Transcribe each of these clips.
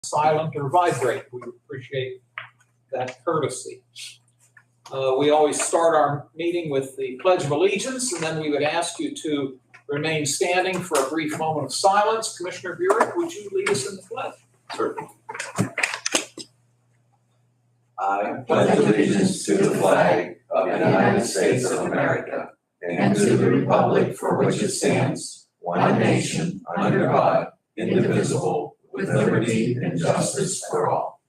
silent or vibrate. We appreciate that courtesy. We always start our meeting with the Pledge of Allegiance, and then we would ask you to remain standing for a brief moment of silence. Commissioner Burek, would you lead us in the pledge? Certainly. I pledge allegiance to the flag of the United States of America and to the republic for which it stands, one nation, under God, indivisible, with liberty and justice for all.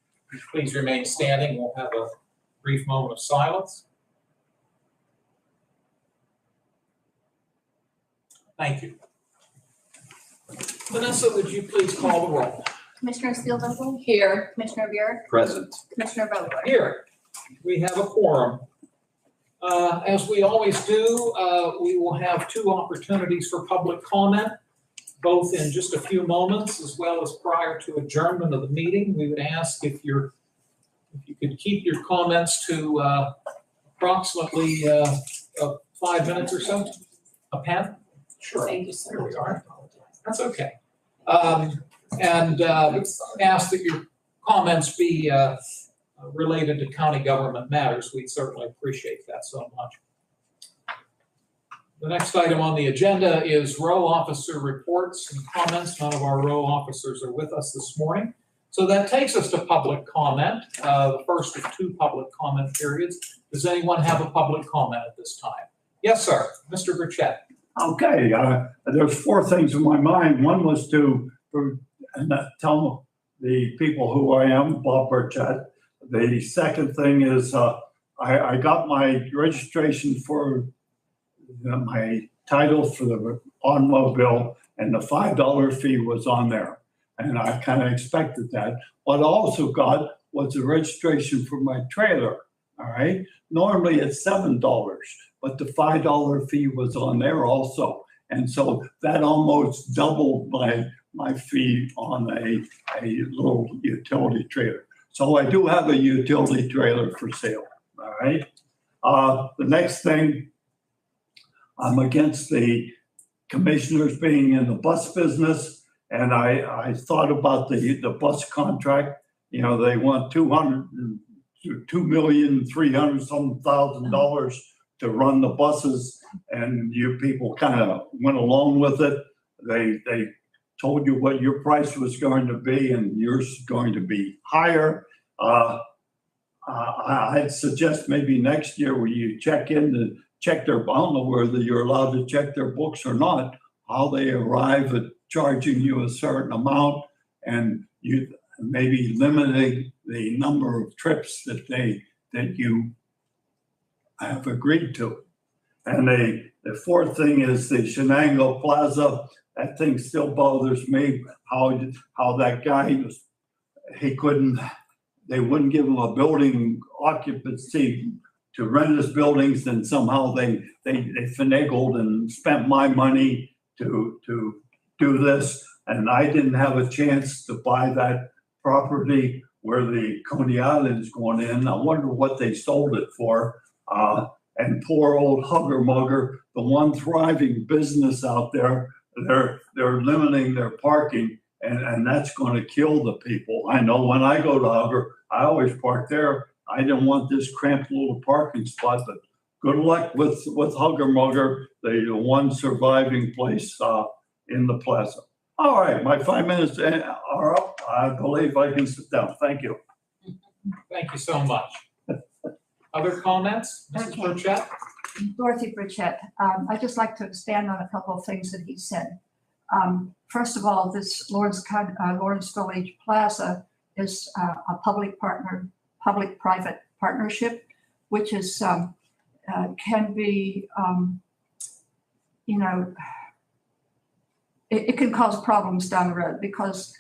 Please remain standing. We'll have a brief moment of silence. Thank you. Vanessa, would you please call the roll? Commissioner Steelvogel? Here. Commissioner Burek? Present. Commissioner Vogler? Here, we have a quorum. As we always do, we will have two opportunities for public comment, both in just a few moments as well as prior to adjournment of the meeting. We would ask if you could keep your comments to approximately 5 minutes or so. A pen? Sure. Thank you so There much. we are. That's okay. And ask that your comments be related to county government matters. We'd certainly appreciate that so much. The next item on the agenda is row officer reports and comments. None of our row officers are with us this morning. So that takes us to public comment, the first of two public comment periods. Does anyone have a public comment at this time? Yes, sir. Mr. Burchett. Okay, there's four things in my mind. One was to tell the people who I am, Bob Burchett. The second thing is I got my registration for my title for the automobile, and the $5 fee was on there. And I kind of expected that. What I also got was the registration for my trailer, all right? Normally it's $7, but the $5 fee was on there also. And so that almost doubled my fee on a little utility trailer. So I do have a utility trailer for sale, all right? The next thing, I'm against the commissioners being in the bus business, and I thought about the bus contract. You know, they want $2,300,000 to run the buses, and you people kind of went along with it. They told you what your price was going to be, and yours is going to be higher. I'd suggest maybe next year where you check their, I don't know whether you're allowed to check their books or not, how they arrive at charging you a certain amount, and you maybe limiting the number of trips that you have agreed to. And the fourth thing is the Shenango Plaza. That thing still bothers me, how that guy they wouldn't give him a building occupancy to rent his buildings, and somehow they finagled and spent my money to do this. And I didn't have a chance to buy that property where the Coney Island is going in. I wonder what they sold it for. And poor old Hugger Mugger, the one thriving business out there, they're limiting their parking, and that's going to kill the people. I know when I go to Hugger, I always park there. I didn't want this cramped little parking spot, but good luck with Hugger Mugger, the one surviving place in the plaza. All right, my 5 minutes are up. I believe I can sit down. Thank you. Thank you so much. Other comments? Mrs. Burchett? Dorothy Burchett. I'd just like to expand on a couple of things that he said. First of all, this Lawrence Village Plaza is a public-private partnership, which is can be, it can cause problems down the road because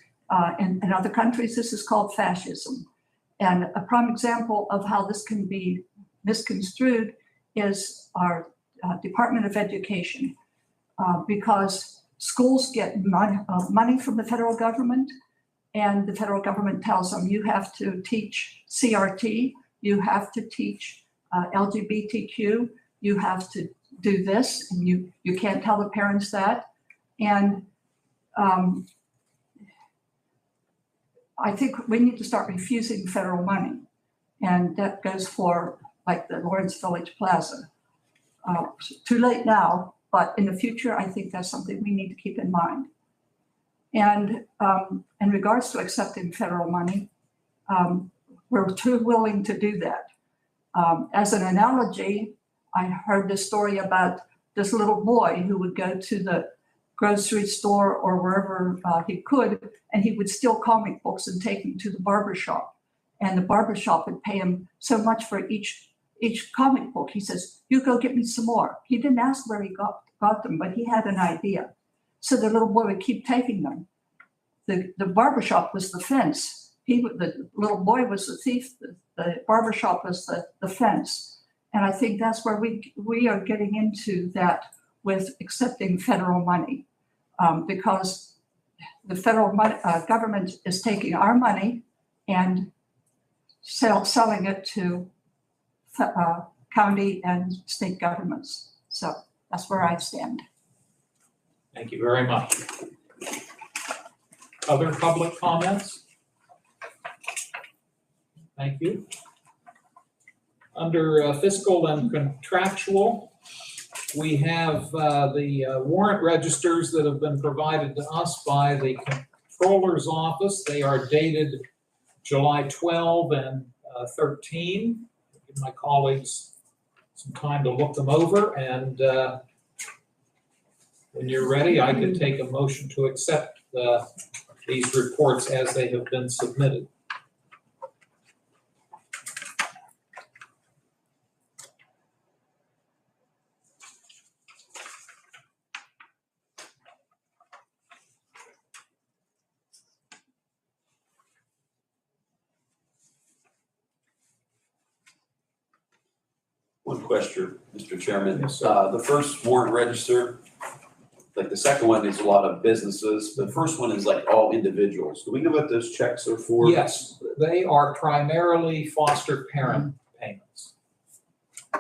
in other countries this is called fascism. And a prime example of how this can be misconstrued is our Department of Education, because schools get money from the federal government, and the federal government tells them you have to teach CRT, you have to teach LGBTQ, you have to do this, and you can't tell the parents that. And I think we need to start refusing federal money. And that goes for like the Lawrence Village Plaza. Too late now, but in the future, I think that's something we need to keep in mind. And in regards to accepting federal money, we're too willing to do that. As an analogy, I heard this story about this little boy who would go to the grocery store or wherever he could, and he would steal comic books and take them to the barber shop. And the barber shop would pay him so much for each comic book. He says, "You go get me some more." He didn't ask where he got them, but he had an idea. So the little boy would keep taking them. The barber shop was the fence. The little boy was the thief. The barber shop was the fence. And I think that's where we are getting into that with accepting federal money, because the federal government is taking our money and selling it to county and state governments. So that's where I stand. Thank you very much. Other public comments? Thank you. Under fiscal and contractual, we have the warrant registers that have been provided to us by the Controller's Office. They are dated July 12 and 13. I'll give my colleagues some time to look them over, and when you're ready, I can take a motion to accept these reports as they have been submitted. One question, Mr. Chairman. Yes, sir. The first warrant register, like the second one is a lot of businesses. The first one is like all individuals. Do we know what those checks are for? Yes, they are primarily foster parent payments.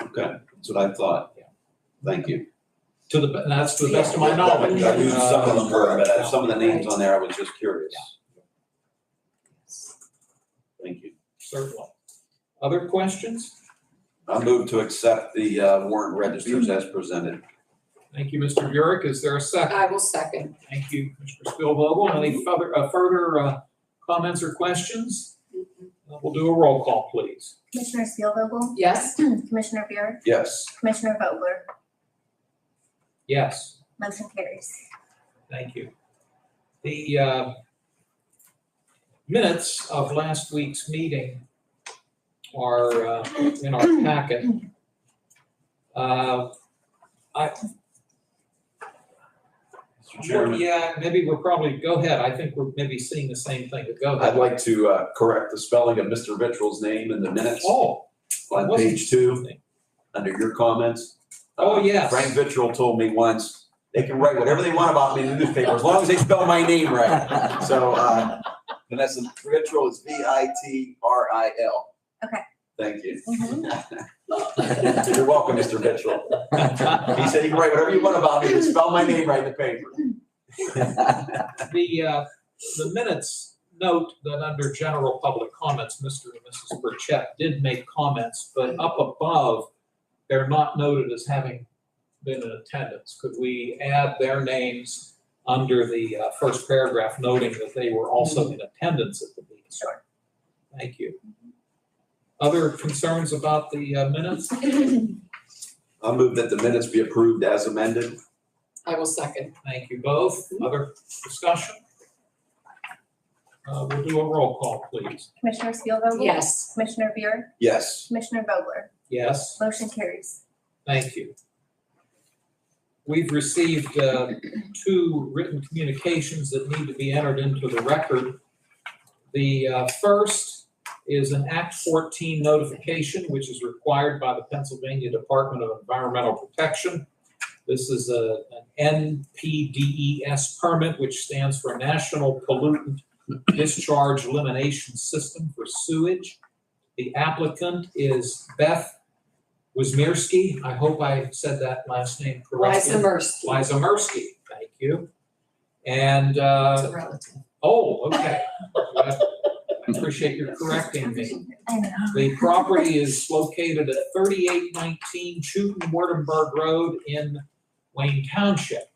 Okay, that's what I thought. Yeah. Thank you. That's to the best of my knowledge. I knew some of them were, but some of the names on there, I was just curious. Thank you. Certainly. Other questions? I move to accept the warrant registers as presented. Thank you, Mr. Burek. Is there a second? I will second. Thank you, Mr. Spielvogel. Any further comments or questions? We'll do a roll call, please. Commissioner Spielvogel? Yes. Commissioner Buick? Yes. Commissioner Vogler? Yes, Motion carries. thank you. The minutes of last week's meeting are in our packet. Mr. Chairman, Yeah, maybe we're probably, go ahead. I think we're maybe seeing the same thing, but go ahead. I'd like to correct the spelling of Mr. Vitrell's name in the minutes Oh, on wasn't- page 2, under your comments. Oh, yes. Frank Vitrell told me once, they can write whatever they want about me in the newspaper, as long as they spell my name right. So, Vanessa, Vitrell is Vitril. Okay. Thank you. Mhm. You're welcome, Mr. Vitrell. He said, you can write whatever you want about me, but spell my name right in the paper. The minutes note that under general public comments, Mr. and Mrs. Burchett did make comments, but up above, they're not noted as having been in attendance. Could we add their names under the first paragraph, noting that they were also in attendance at the meeting? Sure. Thank you. Other concerns about the minutes? I'll move that the minutes be approved as amended. I will second. Thank you both. Other discussion? We'll do a roll call, please. Commissioner Spielvogel? Yes. Commissioner Buick? Yes. Commissioner Vogler? Yes. Motion carries. Thank you. We've received 2 written communications that need to be entered into the record. The first is an Act 14 notification, which is required by the Pennsylvania Department of Environmental Protection. This is an NPDES permit, which stands for National Pollutant Discharge Elimination System for Sewage. The applicant is Beth Wismierski. I hope I said that last name correctly. Liza Mirsky. Liza Mirsky, thank you. And, It's a relative. oh, okay. I appreciate your correcting me. I know. The property is located at 3819 Chuten-Wartenberg Road in Wayne Township.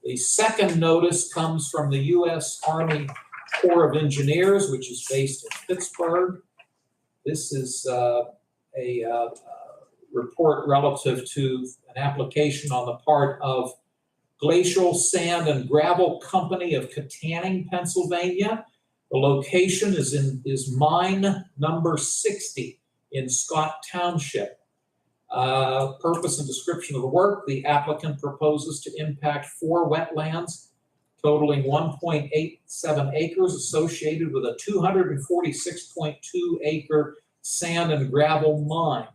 The second notice comes from the U.S. Army Corps of Engineers, which is based in Pittsburgh. This is a report relative to an application on the part of Glacial Sand and Gravel Company of Katanning, Pennsylvania. The location is mine number 60 in Scott Township. Purpose and description of the work: the applicant proposes to impact 4 wetlands totaling 1.87 acres associated with a 246.2 acre sand and gravel mine.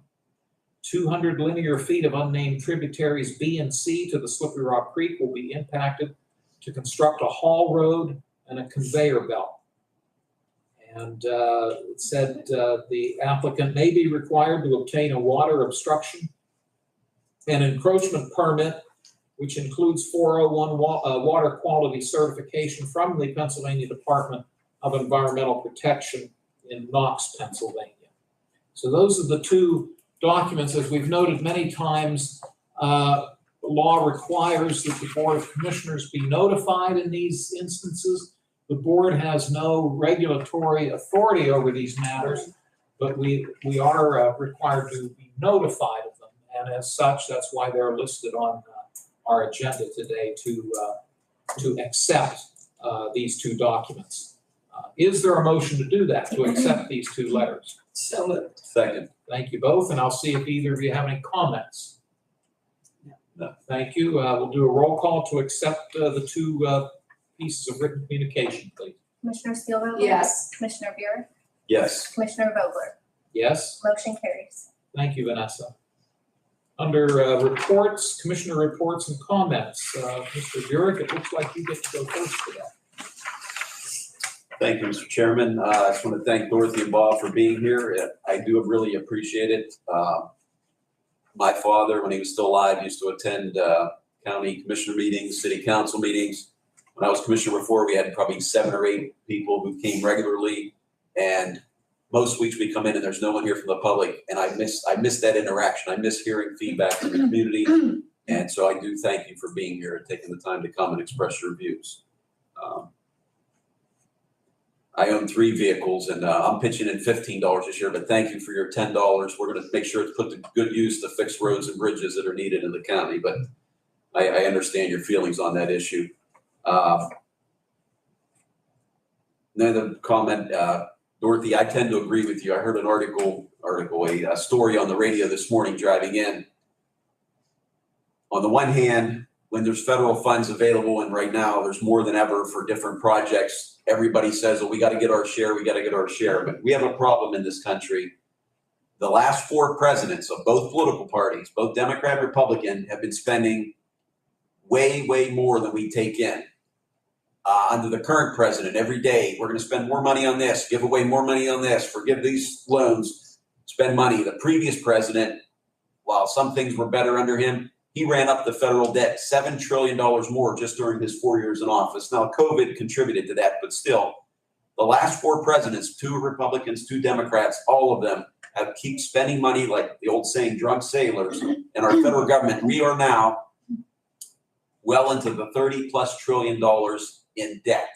200 linear feet of unnamed tributaries B and C to the Slippery Rock Creek will be impacted to construct a haul road and a conveyor belt. And it said the applicant may be required to obtain a water obstruction and encroachment permit, which includes 401 water quality certification from the Pennsylvania Department of Environmental Protection in Knox, Pennsylvania. So those are the 2 documents. As we've noted many times, law requires that the Board of Commissioners be notified in these instances. The board has no regulatory authority over these matters, but we are required to be notified of them. And as such, that's why they're listed on our agenda today to accept these 2 documents. Is there a motion to do that, to accept these 2 letters? So moved. Second. Thank you both, and I'll see if either of you have any comments. No. Thank you. We'll do a roll call to accept the 2 pieces of written communication, please. Commissioner Steelvogel? Yes. Commissioner Buick? Yes. Commissioner Vogler? Yes? Motion carries. Thank you, Vanessa. Under reports, commissioner reports and comments, Mr. Burek, it looks like you get to go first today. Thank you, Mr. Chairman. I just want to thank Dorothy and Bob for being here. I do really appreciate it. My father, when he was still alive, used to attend county commissioner meetings, city council meetings. When I was commissioner before, we had probably 7 or 8 people who came regularly, and most weeks we come in and there's no one here from the public, and I miss that interaction. I miss hearing feedback from the community, and so I do thank you for being here and taking the time to come and express your views. I own 3 vehicles, and I'm pitching in $15 this year, but thank you for your $10. We're going to make sure it's put to good use to fix roads and bridges that are needed in the county, but I understand your feelings on that issue. Another comment, Dorothy, I tend to agree with you. I heard an a story on the radio this morning driving in. On the one hand, when there's federal funds available, and right now there's more than ever for different projects, everybody says, oh, we got to get our share, we got to get our share. But we have a problem in this country. The last 4 presidents of both political parties, both Democrat and Republican, have been spending way, way more than we take in. Under the current president, every day, we're going to spend more money on this, give away more money on this, forgive these loans, spend money. The previous president, while some things were better under him, he ran up the federal debt $7 trillion more just during his 4 years in office. Now, COVID contributed to that, but still, the last 4 presidents, 2 Republicans, 2 Democrats, all of them have keep spending money like the old saying, drunk sailors. In our federal government, we are now well into the $30+ trillion in debt.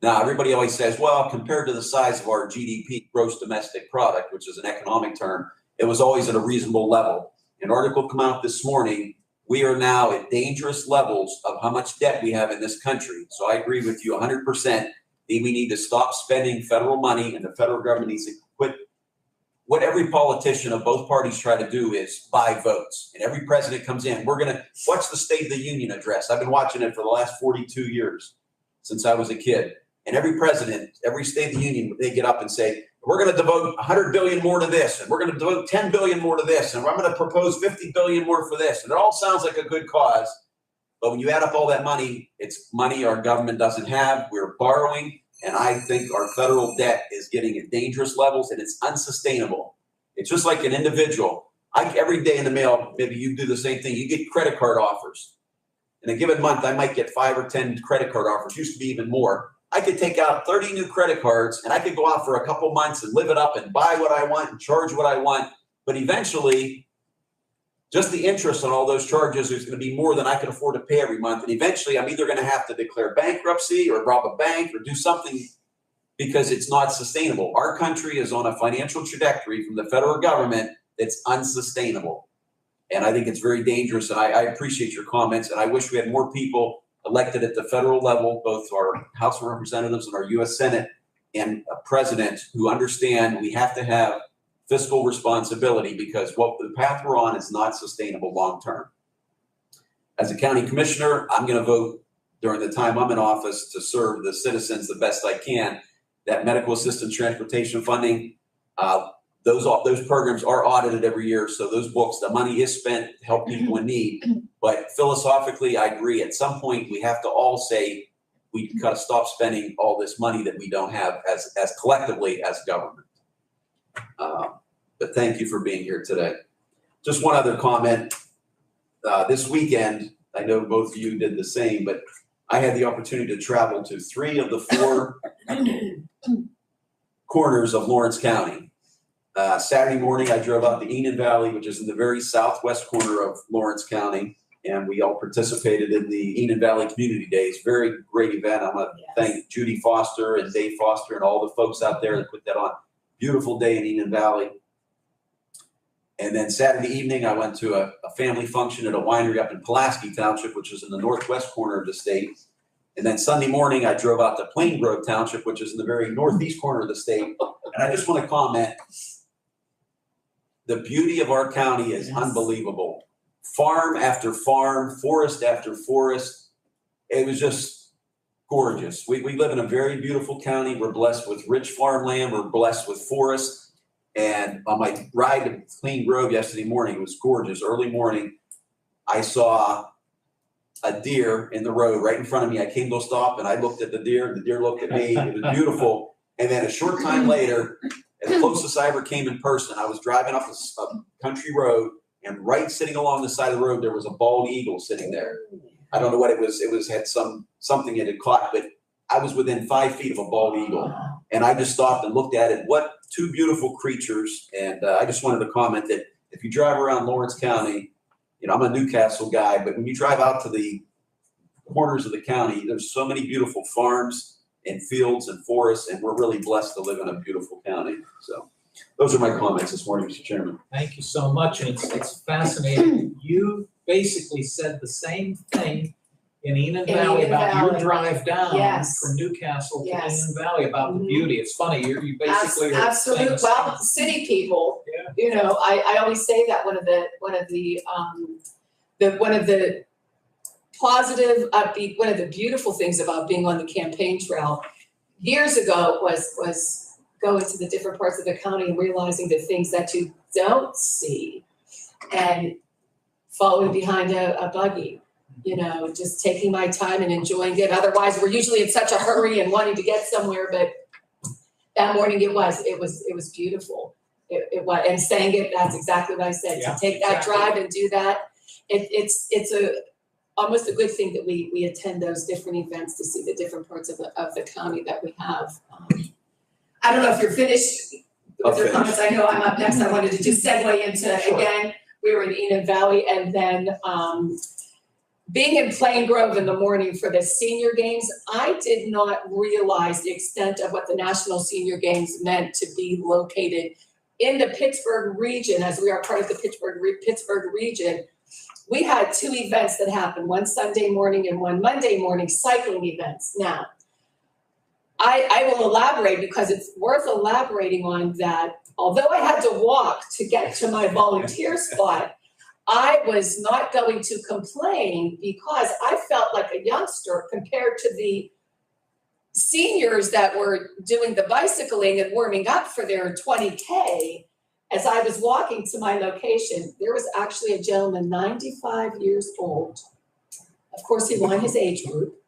Now, everybody always says, well, compared to the size of our GDP, gross domestic product, which is an economic term, it was always at a reasonable level. An article come out this morning, we are now at dangerous levels of how much debt we have in this country. So I agree with you 100%. We need to stop spending federal money, and the federal government needs to quit. What every politician of both parties try to do is buy votes. And every president comes in, we're going to watch the State of the Union address. I've been watching it for the last 42 years since I was a kid. And every president, every State of the Union, they get up and say, we're going to devote $100 billion more to this, and we're going to devote $10 billion more to this, and I'm going to propose $50 billion more for this. And it all sounds like a good cause. But when you add up all that money, it's money our government doesn't have. We're borrowing. And I think our federal debt is getting at dangerous levels, and it's unsustainable. It's just like an individual. Every day in the mail, maybe you do the same thing. You get credit card offers. In a given month, I might get 5 or 10 credit card offers. Used to be even more. I could take out 30 new credit cards and I could go out for a couple months and live it up and buy what I want and charge what I want. But eventually, just the interest on all those charges is going to be more than I can afford to pay every month. And eventually, I'm either going to have to declare bankruptcy or rob a bank or do something because it's not sustainable. Our country is on a financial trajectory from the federal government that's unsustainable. And I think it's very dangerous. And I appreciate your comments. And I wish we had more people elected at the federal level, both our House of Representatives and our U.S. Senate and a president who understand we have to have fiscal responsibility because what the path we're on is not sustainable long term. As a county commissioner, I'm going to vote during the time I'm in office to serve the citizens the best I can. That medical assistance transportation funding, those programs are audited every year. So those books, the money is spent to help people in need. But philosophically, I agree. At some point, we have to all say we got to stop spending all this money that we don't have as collectively as government. But thank you for being here today. Just one other comment. This weekend, I know both of you did the same, but I had the opportunity to travel to 3 of the 4 corners of Lawrence County. Saturday morning, I drove out to Enon Valley, which is in the very southwest corner of Lawrence County, and we all participated in the Enon Valley Community Days. Very great event. I want to thank Judy Foster and Dave Foster and all the folks out there that put that on. Beautiful day in Enon Valley. And then Saturday evening, I went to a family function at a winery up in Pulaski Township, which is in the northwest corner of the state. And then Sunday morning, I drove out to Plain Grove Township, which is in the very northeast corner of the state. And I just want to comment, the beauty of our county is unbelievable. Farm after farm, forest after forest. It was just gorgeous. We live in a very beautiful county. We're blessed with rich farmland. We're blessed with forests. And on my ride to Plain Grove yesterday morning, it was gorgeous. Early morning, I saw a deer in the road right in front of me. I came to a stop and I looked at the deer and the deer looked at me. It was beautiful. And then a short time later, as close as I ever came in person, I was driving up a country road and right sitting along the side of the road, there was a bald eagle sitting there. I don't know what it was. It had something it had caught, but I was within 5 feet of a bald eagle. And I just stopped and looked at it. What 2 beautiful creatures. And I just wanted to comment that if you drive around Lawrence County, you know, I'm a Newcastle guy, but when you drive out to the corners of the county, there's so many beautiful farms and fields and forests, and we're really blessed to live in a beautiful county. So those are my comments this morning, Mr. Chairman. Thank you so much, and it's fascinating. You basically said the same thing in Enon Valley about your drive down from Newcastle to Enon Valley about the beauty. It's funny, you basically are Absolutely. Well, city people, you know, I always say that one of the positive, upbeat, one of the beautiful things about being on the campaign trail years ago was going to the different parts of the county and realizing the things that you don't see and following behind a buggy. You know, just taking my time and enjoying it. Otherwise, we're usually in such a hurry and wanting to get somewhere. But that morning, it was beautiful. It was, and saying it, that's exactly what I said. To take that drive and do that, it's almost a good thing that we attend those different events to see the different parts of the county that we have. I don't know if you're finished with your comments. I know I'm up next. I wanted to just segue into again. We were in Enon Valley, and then. Being in Plain Grove in the morning for the senior games, I did not realize the extent of what the National Senior Games meant to be located in the Pittsburgh region, as we are part of the Pittsburgh region. We had 2 events that happened, one Sunday morning and one Monday morning, cycling events. Now, I will elaborate because it's worth elaborating on that. Although I had to walk to get to my volunteer spot, I was not going to complain because I felt like a youngster compared to the seniors that were doing the bicycling and warming up for their 20K. As I was walking to my location, there was actually a gentleman, 95 years old. Of course, he won his age group.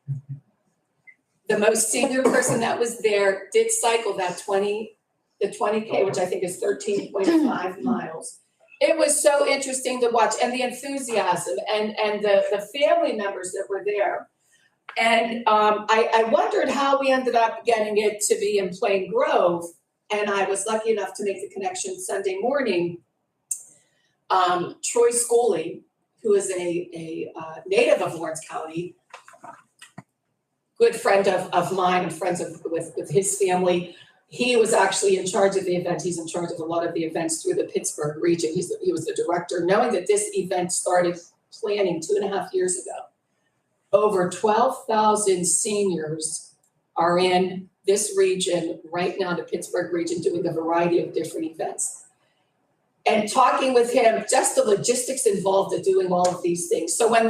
The most senior person that was there did cycle the 20K, which I think is 13.5 miles. It was so interesting to watch, and the enthusiasm and the family members that were there. And I wondered how we ended up getting it to be in Plain Grove. And I was lucky enough to make the connection Sunday morning. Troy Scully, who is a native of Lawrence County, good friend of mine and friends with his family. He was actually in charge of the event. He's in charge of a lot of the events through the Pittsburgh region. He was the director. Knowing that this event started planning 2.5 years ago, over 12,000 seniors are in this region right now, the Pittsburgh region, doing a variety of different events. And talking with him, just the logistics involved in doing all of these things. So I'll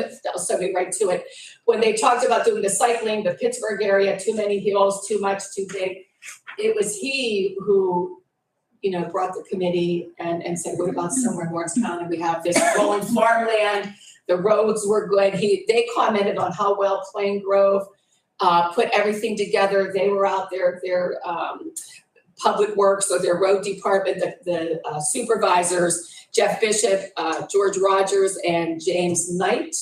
get right to it. When they talked about doing the cycling, the Pittsburgh area, too many hills, too much, too big, it was he who, brought the committee and said, what about somewhere in Lawrence County? We have this rolling farmland. The roads were good. They commented on how well Plain Grove put everything together. They were out there, their public works or their road department, the supervisors, Jeff Bishop, George Rogers, and James Knight.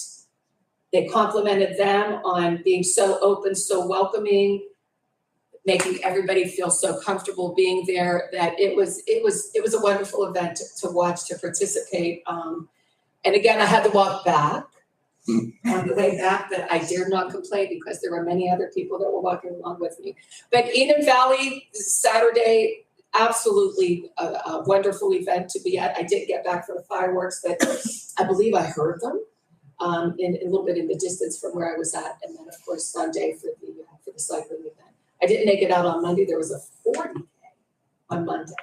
They complimented them on being so open, so welcoming, making everybody feel so comfortable being there, that it was a wonderful event to watch, to participate. And again, I had to walk back on the way back, but I dared not complain because there were many other people that were walking along with me. But Eden Valley, Saturday, absolutely a wonderful event to be at. I did get back for the fireworks, but I believe I heard them in a little bit in the distance from where I was at. And then, of course, Sunday for the cycling event. I didn't make it out on Monday. There was a 40K on Monday,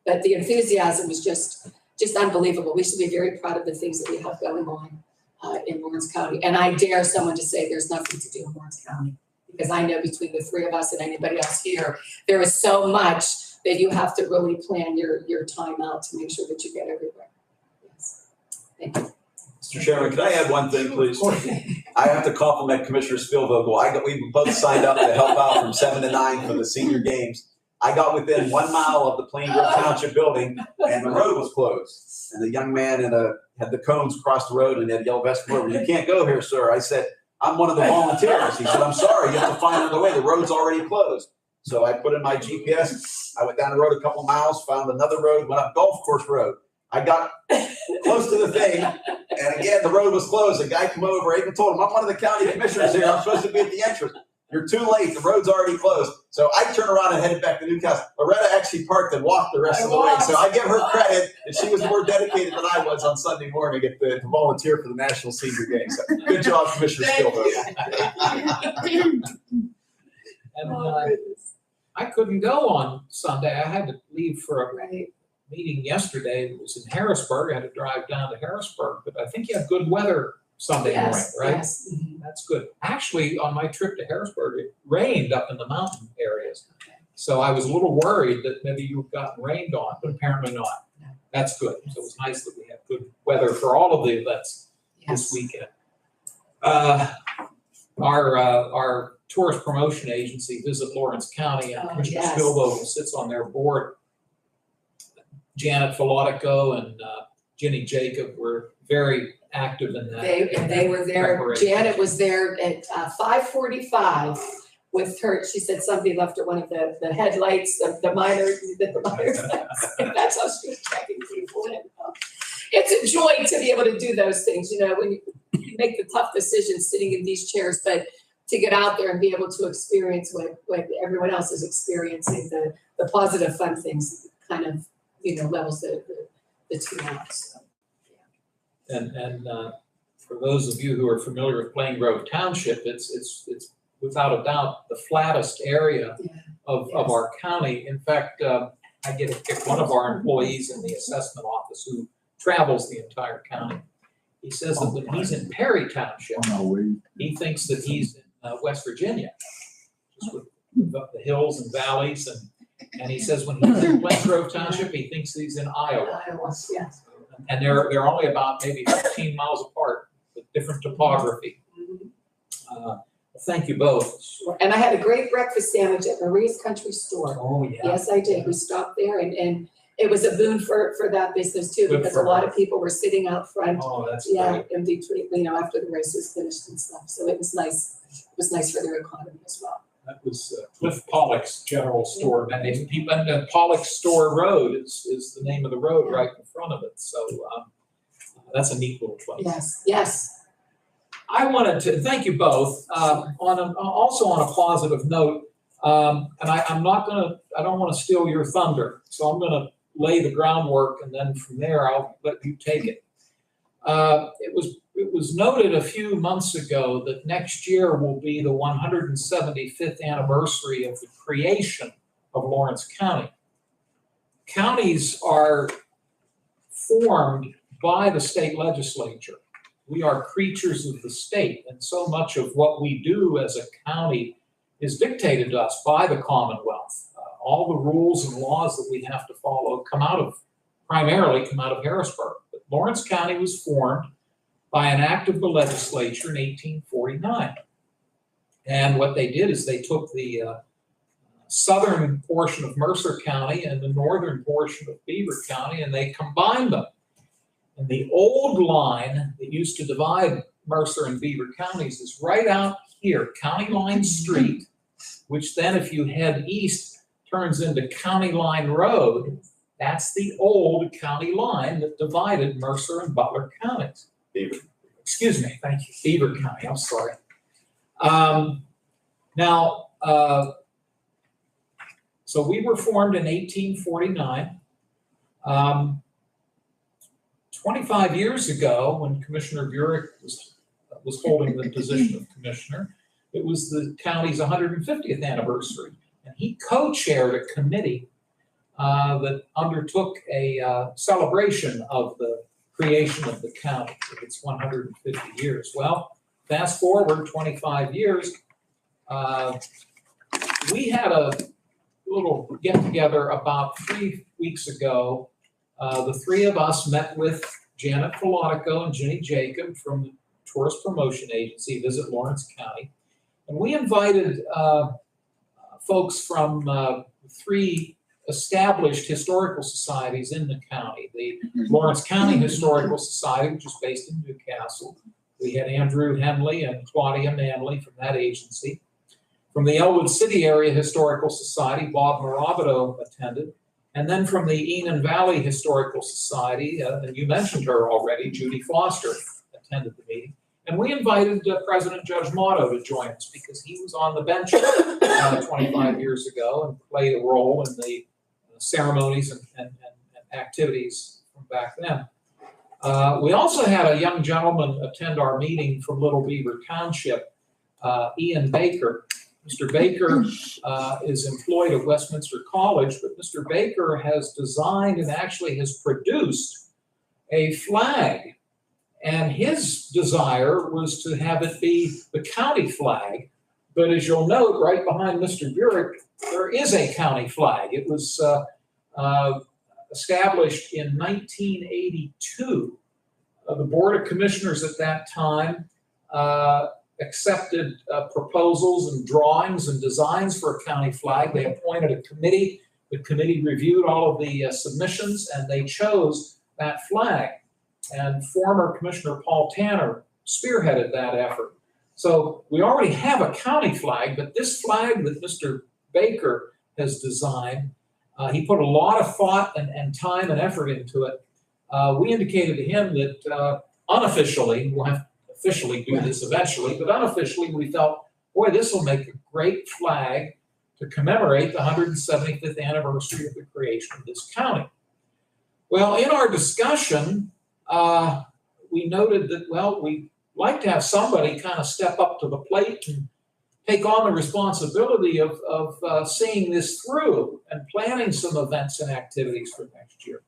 but the enthusiasm was just unbelievable. We should be very proud of the things that we have going on in Lawrence County. And I dare someone to say there's nothing to do in Lawrence County, because I know between the three of us and anybody else here, there is so much that you have to really plan your time out to make sure that you get everywhere. Yes. Thank you. Mr. Chairman, can I add one thing, please? I have to compliment Commissioner Spielvogel. We both signed up to help out from 7 to 9 for the senior games. I got within 1 mile of the Plain Grove Township building, and the road was closed. And the young man had the cones across the road, and he had yellow vest over. You can't go here, sir. I said, I'm one of the volunteers. He said, I'm sorry, you have to find another way. The road's already closed. So I put in my GPS. I went down the road a couple miles, found another road, went up Golf Course Road. I got close to the thing, and again, the road was closed. A guy came over, I even told him, I'm one of the county commissioners here. I'm supposed to be at the entrance. You're too late. The road's already closed. So I turned around and headed back to Newcastle. Loretta actually parked and walked the rest of the way. So I give her credit, and she was more dedicated than I was on Sunday morning to volunteer for the National Senior Games. So good job, Commissioner Spielberg. And I couldn't go on Sunday. I had to leave for a meeting yesterday. It was in Harrisburg. I had to drive down to Harrisburg, but I think you have good weather Sunday morning, right? Yes. That's good. Actually, on my trip to Harrisburg, it rained up in the mountain areas. So I was a little worried that maybe you've gotten rained on, but apparently not. That's good. So it was nice that we had good weather for all of the events this weekend. Our tourist promotion agency, Visit Lawrence County, and Commissioner Spielvogel sits on their board. Janet Filatico and Jenny Jacob were very active in that. They were there. Janet was there at 5:45 with her. She said somebody left her one of the headlights, the minor. That's how she was checking people in. It's a joy to be able to do those things, when you make the tough decisions sitting in these chairs, but to get out there and be able to experience what everyone else is experiencing, the positive, fun things, kind of, levels the two out. So, And for those of you who are familiar with Plain Grove Township, it's without a doubt the flattest area of our county. In fact, I get to pick one of our employees in the assessment office who travels the entire county. He says that when he's in Perry Township, he thinks that he's in West Virginia, just with the hills and valleys, and he says when he's in Plain Grove Township, he thinks he's in Iowa. Yes. And they're only about maybe 15 miles apart with different topography. Thank you both. Sure. And I had a great breakfast sandwich at Marie's Country Store. Oh, yeah. Yes, I did. We stopped there, and it was a boon for that business too, Good because for a lot her. of people were sitting out front, Oh, that's yeah, great. empty tree, after the race was finished and stuff. So it was nice. It was nice for their economy as well. That was Cliff Pollock's General Store. And people, and Pollock Store Road is the name of the road right in front of it. So that's a neat little place. Yes, yes. I wanted to thank you both. Also on a positive note, and I don't want to steal your thunder, so I'm going to lay the groundwork, and then from there I'll let you take it. It was noted a few months ago that next year will be the 175th anniversary of the creation of Lawrence County. Counties are formed by the state legislature. We are creatures of the state, and so much of what we do as a county is dictated to us by the Commonwealth. All the rules and laws that we have to follow primarily come out of Harrisburg. But Lawrence County was formed by an act of the legislature in 1849. And what they did is they took the southern portion of Mercer County and the northern portion of Beaver County, and they combined them. And the old line that used to divide Mercer and Beaver counties is right out here, County Line Street, which then if you head east turns into County Line Road. That's the old county line that divided Mercer and Butler counties. Excuse me, thank you, Beaver County, I'm sorry. So we were formed in 1849. 25 years ago, when Commissioner Burek was holding the position of commissioner, it was the county's 150th anniversary. And he co-chaired a committee that undertook a celebration of the creation of the county, of its 150 years. Well, fast forward 25 years, we had a little get-together about 3 weeks ago. The three of us met with Janet Filatico and Jenny Jacob from the Tourist Promotion Agency, Visit Lawrence County. And we invited folks from 3 established historical societies in the county. The Lawrence County Historical Society, which is based in Newcastle. We had Andrew Henley and Claudia Manley from that agency. From the Elwood City Area Historical Society, Bob Morabito attended. And then from the Enon Valley Historical Society, and you mentioned her already, Judy Foster attended the meeting. And we invited President Judge Motto to join us because he was on the bench 25 years ago and played a role in the ceremonies and activities from back then. We also had a young gentleman attend our meeting from Little Beaver Township, Ian Baker. Mr. Baker is employed at Westminster College, but Mr. Baker has designed and actually has produced a flag. And his desire was to have it be the county flag. But as you'll note, right behind Mr. Burek, there is a county flag. It was established in 1982. The Board of Commissioners at that time accepted proposals and drawings and designs for a county flag. They appointed a committee. The committee reviewed all of the submissions, and they chose that flag. And former Commissioner Paul Tanner spearheaded that effort. So we already have a county flag, but this flag that Mr. Baker has designed, he put a lot of thought and time and effort into it. We indicated to him that unofficially, we'll have to officially do this eventually, but unofficially we felt, boy, this will make a great flag to commemorate the 175th anniversary of the creation of this county. Well, in our discussion, we noted that, well, we'd like to have somebody kind of step up to the plate and take on the responsibility of seeing this through and planning some events and activities for next year.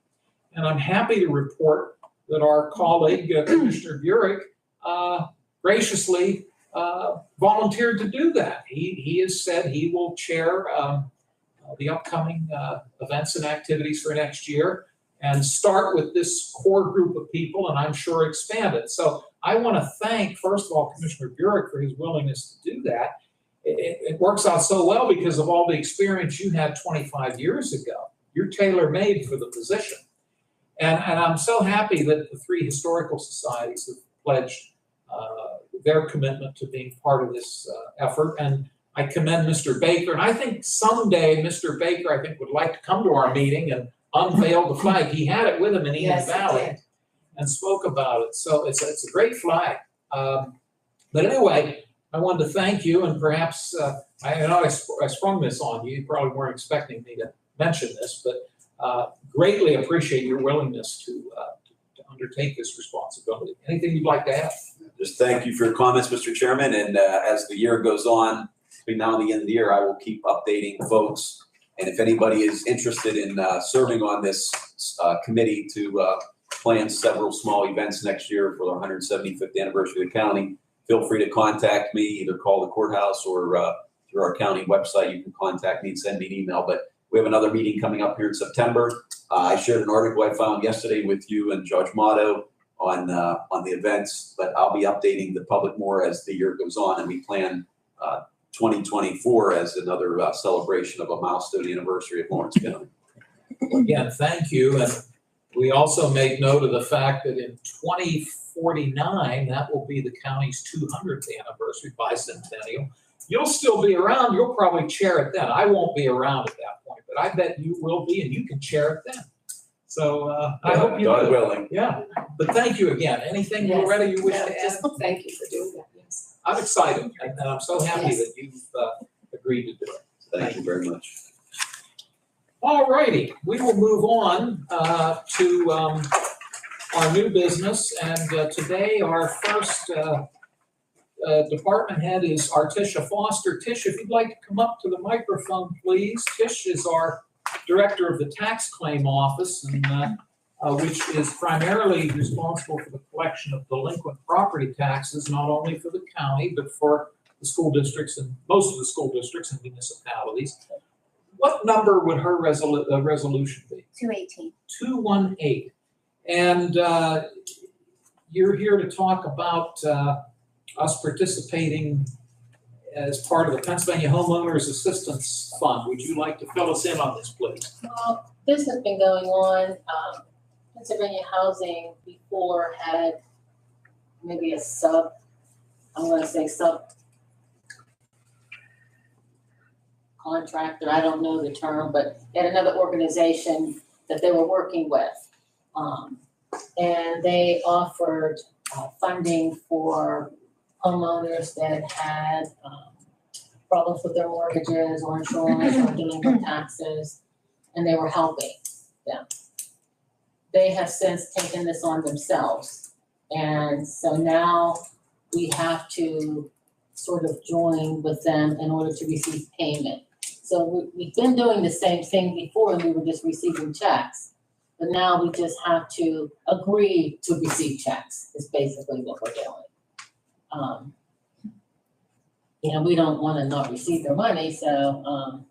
And I'm happy to report that our colleague, Commissioner Burek, graciously volunteered to do that. He has said he will chair the upcoming events and activities for next year and start with this core group of people, and I'm sure expand it. So I want to thank, first of all, Commissioner Burek for his willingness to do that. It works out so well because of all the experience you had 25 years ago. you're tailor-made for the position. And I'm so happy that the 3 historical societies have pledged their commitment to being part of this effort. And I commend Mr. Baker. And I think someday Mr. Baker, I think, would like to come to our meeting and unveil the flag. He had it with him in Enid Yes, he Valley did. and spoke about it. So it's a great flag. But anyway, I wanted to thank you, and perhaps, I know I sprung this on you. You probably weren't expecting me to mention this, but greatly appreciate your willingness to undertake this responsibility. Anything you'd like to add? Just thank you for your comments, Mr. Chairman, and as the year goes on, between now and the end of the year, I will keep updating folks. And if anybody is interested in serving on this committee to plan several small events next year for the 175th anniversary of the county, feel free to contact me, either call the courthouse or through our county website. You can contact me and send me an email. But we have another meeting coming up here in September. I shared an article I found yesterday with you and Judge Motto on the events, but I'll be updating the public more as the year goes on, and we plan 2024 as another celebration of a milestone anniversary of Lawrence County. Again, thank you. And we also make note of the fact that in 2049, that will be the county's 200th anniversary bicentennial. You'll still be around. You'll probably chair it then. I won't be around at that point, but I bet you will be, and you can chair it then. So I hope you God do. willing. Yeah, but thank you again. Anything, Yes. Loretta, you wish No, to add? just thank you for doing that, yes. I'm excited, and I'm so happy Yes. that you've agreed to do it. Thank you very much. All righty, we will move on to our new business, and today our first department head is Artisha Foster. Tish, if you'd like to come up to the microphone, please. Tish is our director of the tax claim office, and which is primarily responsible for the collection of delinquent property taxes, not only for the county, but for the school districts and most of the school districts and municipalities. What number would her resolution be? 218. 218. And you're here to talk about us participating as part of the Pennsylvania Homeowners Assistance Fund. Would you like to fill us in on this, please? Well, this has been going on. Pennsylvania Housing before had maybe a sub contractor, I don't know the term, but they had another organization that they were working with. And they offered funding for homeowners that had problems with their mortgages or insurance or delinquent taxes, and they were helping them. They have since taken this on themselves, and so now we have to sort of join with them in order to receive payment. So we've been doing the same thing before, and we were just receiving checks. But now we just have to agree to receive checks, is basically what we're doing. We don't want to not receive their money, so.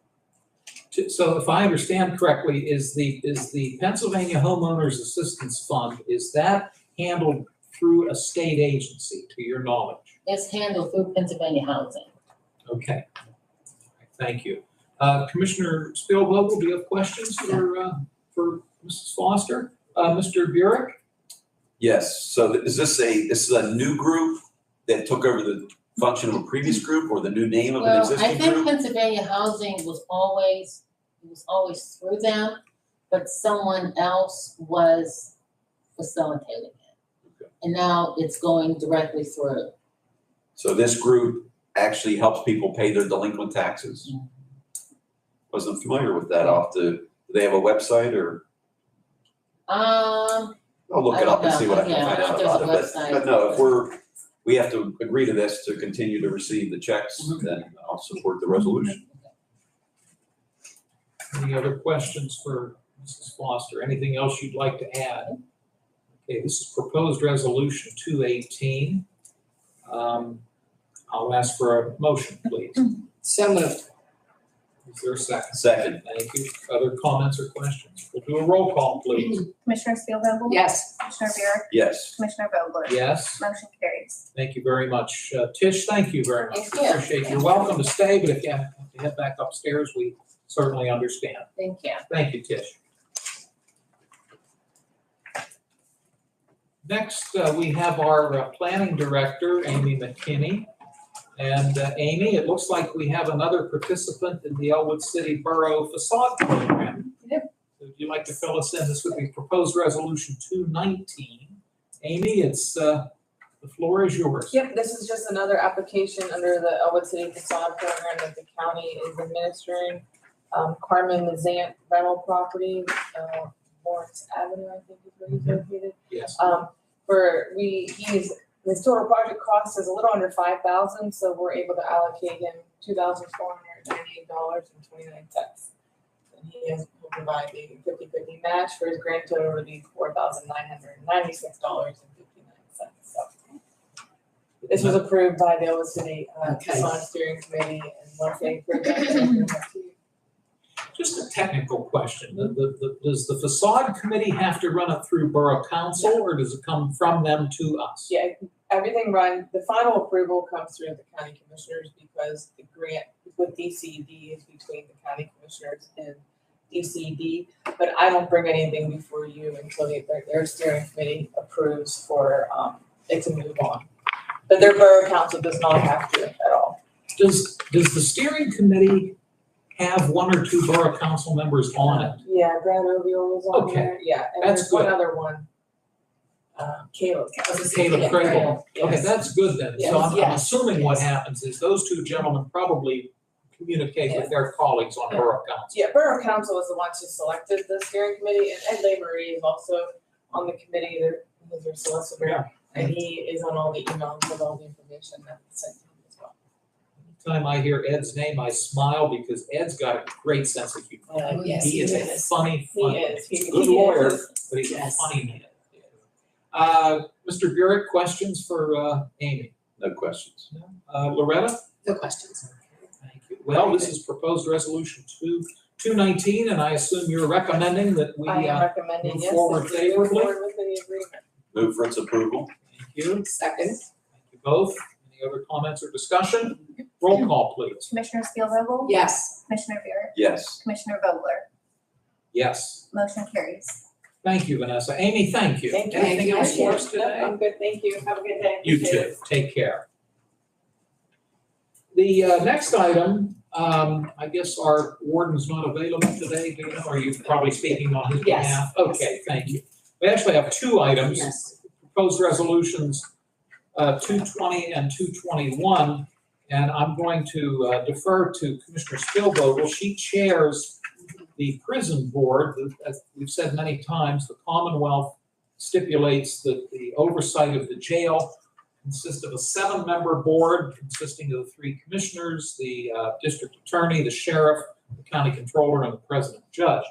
So if I understand correctly, is the Pennsylvania Homeowners Assistance Fund, is that handled through a state agency, to your knowledge? It's handled through Pennsylvania Housing. Okay, thank you. Commissioner Spielvogel, do you have questions for Mrs. Foster? Mr. Burek? Yes, so this is a new group that took over the function of a previous group, or the new name of an Well, I existing think group? Pennsylvania Housing was always through them, but someone else was facilitating it. Okay. And now it's going directly through. So this group actually helps people pay their delinquent taxes? Mhm. Wasn't familiar with that. Do they have a website, or? I'll look I it up don't and see know. what I can Yeah, find if out there's about a it. website. But no, if we have to agree to this to continue to receive the checks, Mhm. then I'll support the resolution. Any other questions for Mrs. Foster? Anything else you'd like to add? Okay, this is proposed resolution 218. I'll ask for a motion, please. So moved. Is there a second? Second. Thank you. Other comments or questions? We'll do a roll call, please. Commissioner Spielvogel? Yes. Commissioner Buick? Yes. Commissioner Vogler? Yes, Motion carries. thank you very much. Tish, thank you very much. Thank you. Appreciate it. You're welcome to stay, but if you have to head back upstairs, we certainly understand. Thank you. Thank you, Tish. Next, we have our planning director, Amy McKinney. And Amy, it looks like we have another participant in the Elwood City Borough Facade Program. Yep. So would you like to fill us in? This would be proposed resolution 219. Amy, the floor is yours. Yep, this is just another application under the Elwood City Facade Program that the county is administering. Carmen Mazant rental property, Lawrence Avenue, I think is where he's located. Yes. His total project cost is a little under $5,000, so we're able to allocate him $2,498.29. And he will provide the 50/50 match for his grand total would be $4,996.59. So this was approved by the Elwood City Facade Steering Committee, and once they approve that, Just a technical question. Does the facade committee have to run it through Borough Council, or does it come from them to us? yeah, everything the final approval comes through the county commissioners because the grant with DCD is between the county commissioners and DCD. But I don't bring anything before you until their steering committee approves for it to move on. But their borough council does not have to at all. Does the steering committee have one or two Borough Council members on it? Yeah, Brad Oviol is on Okay, there. Yeah, and that's there's one good. other one. Caleb. Caleb Crable. Okay, Yes. that's good then. So Yes, I'm yes, assuming what yes. happens is those two gentlemen probably communicate with their colleagues on Yeah. Borough Council. Yeah, borough council is the ones who selected the steering committee, and Ed Lavery is also on the committee. He's their solicitor, Yeah. and he is on all the emails with all the information that's sent to him as well. Anytime I hear Ed's name, I smile because Ed's got a great sense of humor. Oh, yes, He is a funny, He is. he's a He good is. lawyer, but he's a Yes. funny man. Mr. Burek, questions for Amy? No questions. Loretta? No questions. Thank you. Well, this is proposed resolution 219, and I assume you're recommending that we, I am thank recommending, move yes, forward that we move favorably. forward with the agreement. Move for its approval. you. Second. Thank you both. Any other comments or discussion? Roll call, please. Commissioner Spielvogel? Yes. Commissioner Buick? Yes. Commissioner Vogler? Yes. Motion carries. Thank you, Vanessa. Amy, thank you. Thank you. Anything else for us Nope, today? I'm good, thank you. Have a good day. You Appreciate too. it. Take care. The next item, I guess our warden's not available today, do you know? Are you probably speaking on his Yes. behalf? Okay, thank you. We actually have two items, Yes. proposed resolutions 220 and 221, and I'm going to defer to Commissioner Spielvogel. She chairs the prison board. As we've said many times, the Commonwealth stipulates that the oversight of the jail consists of a 7-member board consisting of the 3 commissioners, the district attorney, the sheriff, the county controller, and the president judge.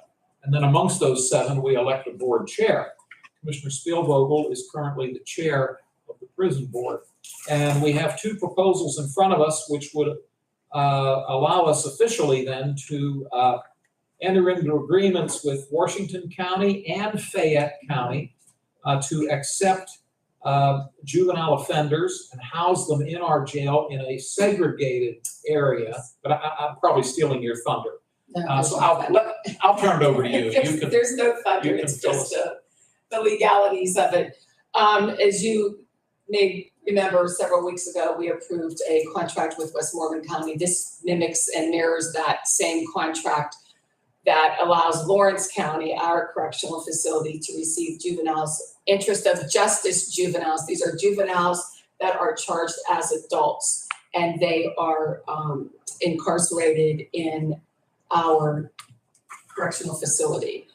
And then amongst those 7, we elect a board chair. Commissioner Spielvogel is currently the chair of the prison board. And we have 2 proposals in front of us which would allow us officially then to enter into agreements with Washington County and Fayette County to accept juvenile offenders and house them in our jail in a segregated area. But I'm probably stealing your thunder. So I'll turn it over to you. You can, There's no thunder, you can it's fill just us the legalities of it. As you may remember, several weeks ago, we approved a contract with Westmoreland County. This mimics and mirrors that same contract that allows Lawrence County, our correctional facility, to receive juveniles, interest of justice juveniles. These are juveniles that are charged as adults, and they are incarcerated in our correctional facility.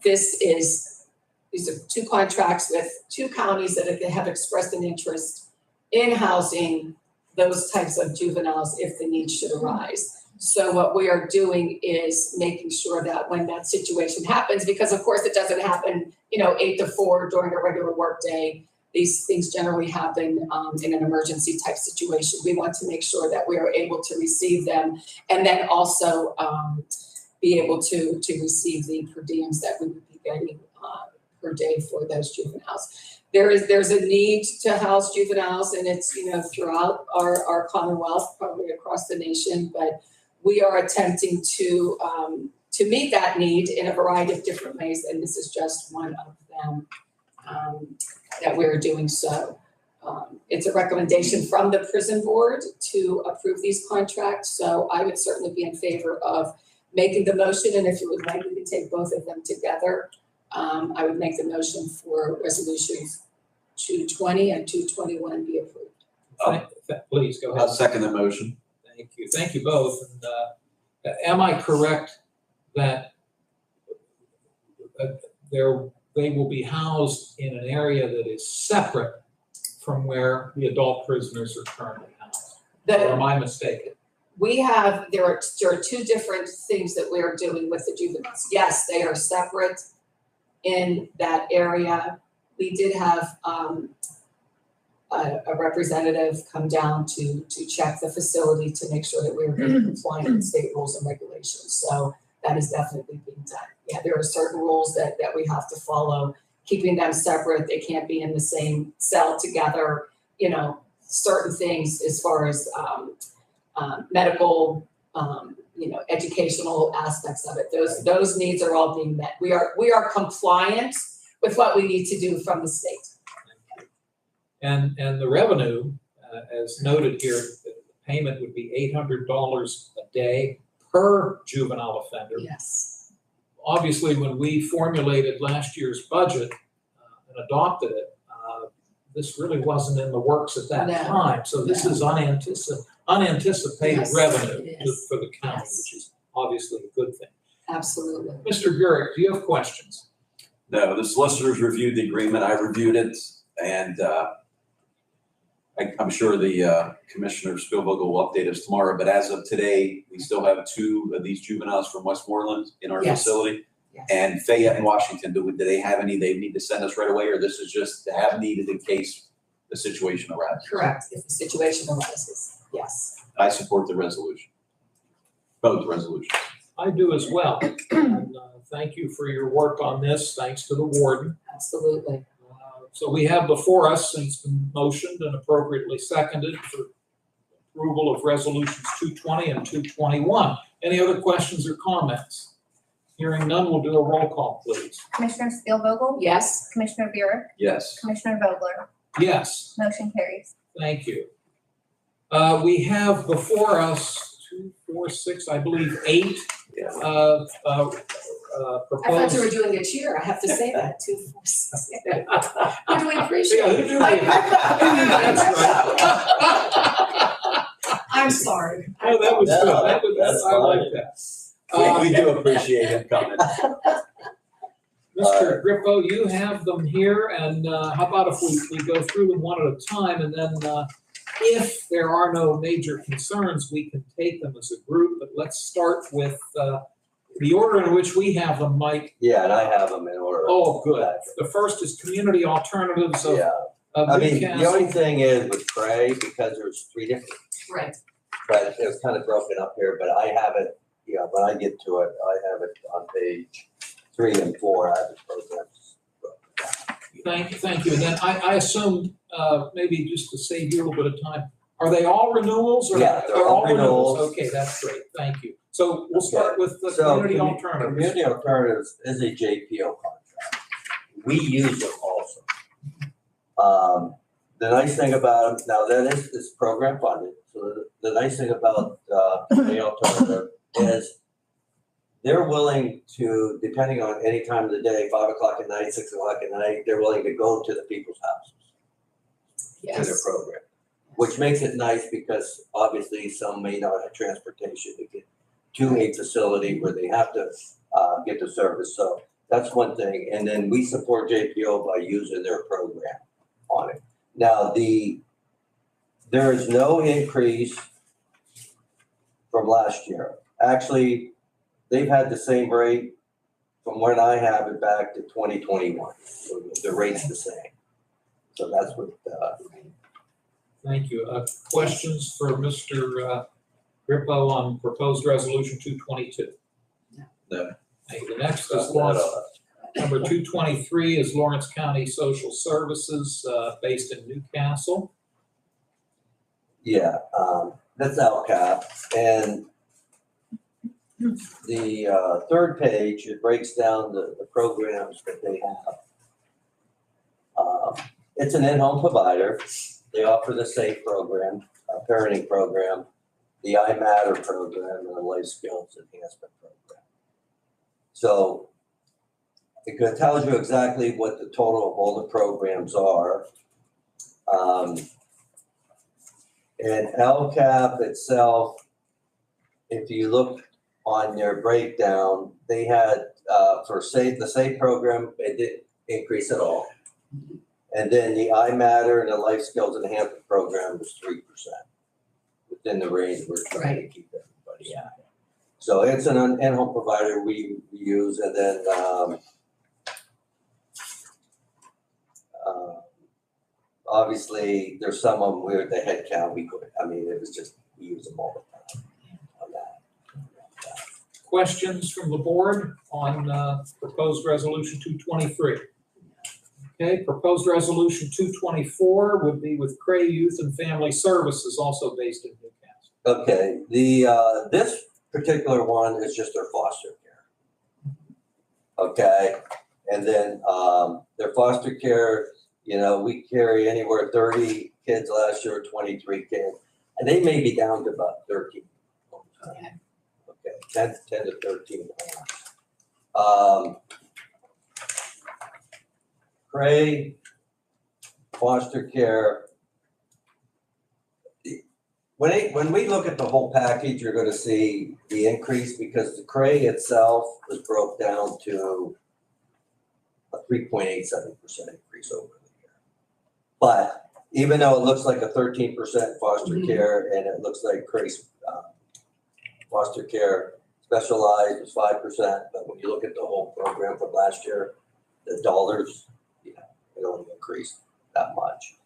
These are 2 contracts with 2 counties that have expressed an interest in housing those types of juveniles if the need should arise. So what we are doing is making sure that when that situation happens, because of course it doesn't happen, 8 to 4 during a regular work day. These things generally happen in an emergency type situation. We want to make sure that we are able to receive them and then also be able to receive the per diems that we would be getting per day for those juveniles. There's a need to house juveniles, and it's throughout our Commonwealth, probably across the nation, but we are attempting to meet that need in a variety of different ways, and this is just one of them that we're doing so. It's a recommendation from the prison board to approve these contracts, so I would certainly be in favor of making the motion, and if you would like, we can take both of them together. I would make the motion for resolutions 220 and 221 be approved. Please, go ahead. I'll second the motion. Thank you. Thank you both. And am I correct that they will be housed in an area that is separate from where the adult prisoners are currently housed? Or am I mistaken? There are two different things that we're doing with the juveniles. Yes, they are separate in that area. We did have a representative come down to check the facility to make sure that we were being compliant with state rules and regulations. So that is definitely being done. Yeah, there are certain rules that we have to follow, keeping them separate. They can't be in the same cell together, certain things as far as medical, educational aspects of it. Those needs are all being met. We are compliant with what we need to do from the state. And the revenue, as noted here, the payment would be $800 a day per juvenile offender. Yes. Obviously, when we formulated last year's budget and adopted it, this really wasn't in the works at that time. So this is unanticipated Yes, revenue it is. for the county, Yes. which is obviously a good thing. Absolutely. Mr. Gurick, do you have questions? No, the solicitors reviewed the agreement. I reviewed it, and I'm sure the Commissioner Spielvogel will update us tomorrow. But as of today, we still have 2 of these juveniles from Westmoreland in our Yes. facility. Yes. And Fayette and Washington, do they have any they need to send us right away, or this is just to have needed in case the situation arises? Correct. If the situation arises, yes. I support the resolution. Both resolutions. I do as well. And, thank you for your work on this. Thanks to the warden. Absolutely. So we have before us, and it's been motioned and appropriately seconded for approval of resolutions 220 and 221. Any other questions or comments? Hearing none, we'll do a roll call, please. Commissioner Spielvogel? Yes. Commissioner Buick? Yes. Commissioner Vogler? Yes, Motion carries. thank you. We have before us 2, 4, 6, I believe 8 Yeah. I thought proposed. you were doing a cheer. I have to say that too. How do we appreciate Yeah, it? who do we- I'm sorry. Oh, that was good. That's I like that. We do appreciate him coming. Mr. Grippo, you have them here, and how about if we go through them one at a time, and then if there are no major concerns, we can take them as a group, but let's start with the order in which we have them, Mike. Yeah, and I have them in order. Oh, good. The first is community alternatives of Yeah, I mean, the Newcastle. only thing is with Cray, because there's 3 different, Right. but it was kind of broken up here, but I have it, when I get to it, I have it on page 3 and 4, I have the programs. Thank you. And then I assume, maybe just to save you a little bit of time, are they all renewals or? Yeah, they're all renewals. Okay, that's great. Thank you. So we'll start with the So, community alternatives. Community alternatives is a JPO contract. We use it also. The nice thing about them, now that is program funded, so the nice thing about the alternative is they're willing to, depending on any time of the day, 5 o'clock at night, 6 o'clock at night, they're willing to go to the people's houses to their Yes. program, which makes it nice because obviously some may not have transportation to get to a facility where they have to get the service. So that's one thing. And then we support JPO by using their program on it. Now, there is no increase from last year. Actually, they've had the same rate from when I have it back to 2021. So the rate's the same. So that's what, Thank you. Questions for Mr. Grippo on proposed resolution 222? No. Thank you. The next is Lawrence. Number 223 is Lawrence County Social Services, based in Newcastle. yeah, that's LCAP. And the third page, it breaks down the programs that they have. It's an in-home provider. They offer the SAFE program, a parenting program, the I Matter program, and the life skills enhancement program. So it tells you exactly what the total of all the programs are. And LCAP itself, if you look on their breakdown, they had, for the SAFE program, it didn't increase at all. And then the I Matter and the Life Skills Enhancement Program was 3%, within the range we're trying to keep everybody at. So it's an in-home provider we use, and then obviously there's some of them where the head count we could, it was just, we use them all the time on that. Questions from the board on proposed resolution 223? Okay, proposed resolution 224 would be with Cray Youth and Family Services, also based in Newcastle. Okay, this particular one is just their foster care. Okay, and then their foster care, we carry anywhere 30 kids last year, 23 kids, and they may be down to about 13. Okay. Okay, 10 to 13. Cray, foster care. When we look at the whole package, you're going to see the increase because the Cray itself was broke down to a 3.87% increase over the year. But even though it looks like a 13% foster care, and it looks like Cray's foster care specialized was 5%, but when you look at the whole program from last year, the dollars, it only increased that much.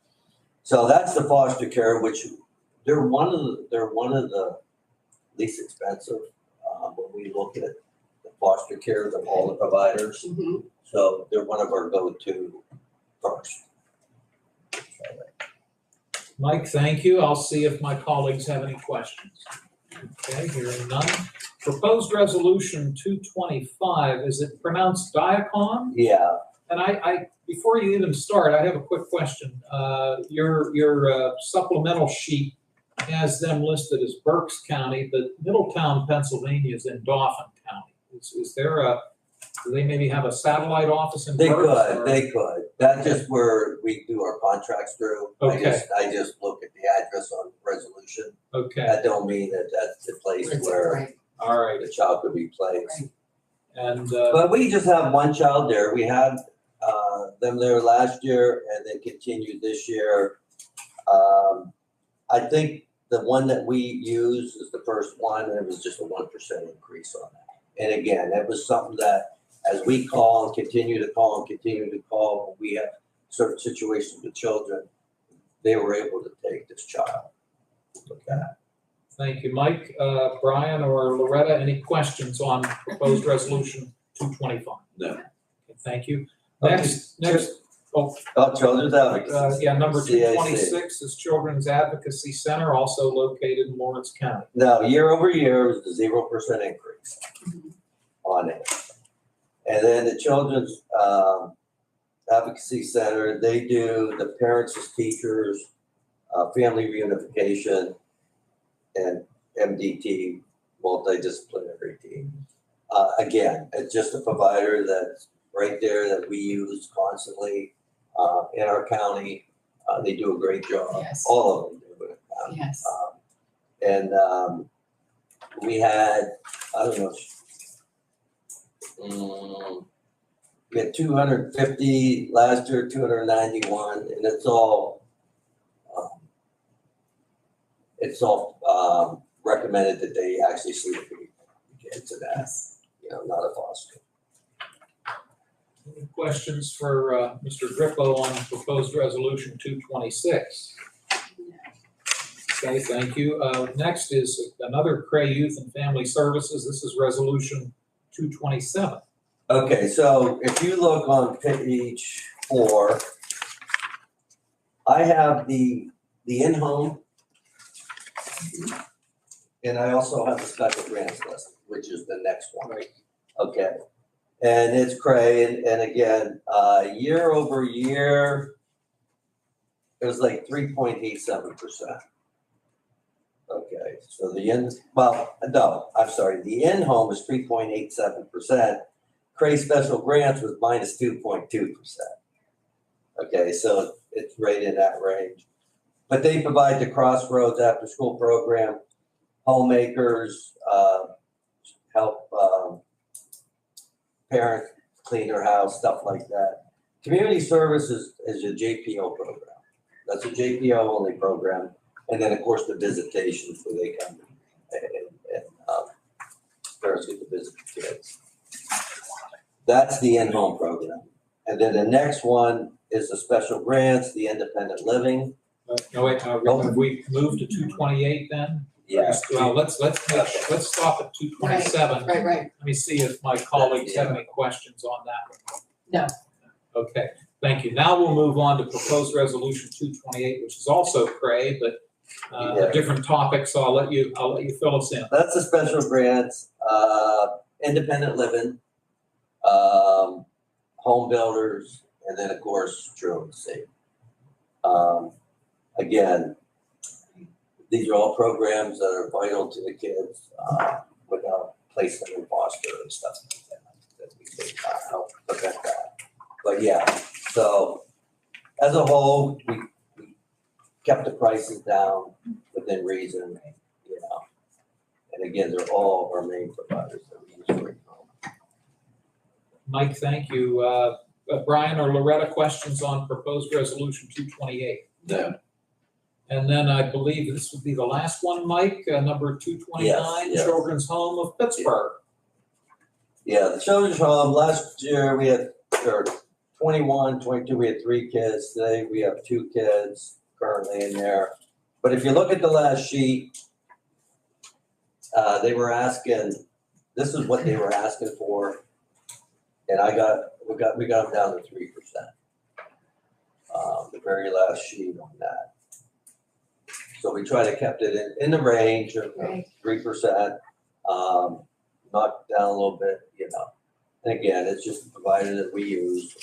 So that's the foster care, which they're one of the least expensive when we look at the foster care of all the providers. So they're one of our go-to first. Mike, thank you. I'll see if my colleagues have any questions. Okay, hearing none. Proposed resolution 225, is it pronounced Diacon? Yeah. And I before you even start, I have a quick question. Your supplemental sheet has them listed as Berks County, but Middletown, Pennsylvania is in Dauphin County. Is there do they maybe have a satellite office in Berks? They could. That's just where we do our contracts through. Okay. I just look at the address on the resolution. Okay. That don't mean that that's the place where All right. the child could be placed. Right. And But we just have one child there. We had them there last year and then continued this year. I think the one that we use is the first one, and it was just a 1% increase on that. And again, it was something that as we call and continue to call and continue to call, when we have certain situations with children, they were able to take this child. Okay. thank you, Mike. Brian or Loretta, any questions on proposed resolution 225? No. Okay, thank you. Next, Children's Advocacy. number CAC. 226 is Children's Advocacy Center, also located in Lawrence County. Now, year over year, it was a 0% increase on it. And then the Children's Advocacy Center, they do the parents as teachers, family reunification, and MDT, multidisciplinary team. Again, it's just a provider that's right there that we use constantly in our county. They do a great job. Yes. All of them do it. Yes. And we had, I don't know, we had 250 last year, 291, and it's all recommended that they actually see the kids in that, not a foster. Any questions for Mr. Grippo on proposed resolution 226? Okay, thank you. Next is another Cray Youth and Family Services. This is resolution 227. Okay, so if you look on page 4, I have the in-home, and I also have the special grants list which is the next one. Right. Okay, and it's cray, and again, year over year, it was like 3.87%. Okay, so the in-home is 3.87%. Cray special grants was minus 2.2%. Okay, so it's right in that range. But they provide the Crossroads after school program, homemakers, help parents clean their house, stuff like that. Community services is a JPO program. That's a JPO only program. And then, of course, the visitations where they come and parents get to visit the kids. That's the in-home program. And then the next one is the special grants, the independent living. No, wait, have we moved to 228 then? Yes. Well, let's stop at 227. Right. Let me see if my colleagues have any questions on that. No. Okay, thank you. Now we'll move on to proposed resolution 228, which is also Cray, but a different topic, so I'll let you fill us in. That's the special grants, independent living, home builders, and then of course, truancy. Again, these are all programs that are vital to the kids, without placement in foster and stuff like that we can help prevent that. But yeah, so as a whole, we kept the prices down within reason, you know. And again, they're all our main providers that we use for home. Mike, thank you. Brian or Loretta, questions on proposed resolution 228? No. And then I believe this would be the last one, Mike, number 229, Yes. Children's Home of Pittsburgh. Yeah, the children's home, last year we had, or 21, 22, we had 3 kids. Today we have 2 kids currently in there. But if you look at the last sheet, they were asking, this is what they were asking for. And we got them down to 3%. The very last sheet on that. So we try to kept it in the range of 3%, knocked down a little bit, you know. And again, it's just a provider that we use.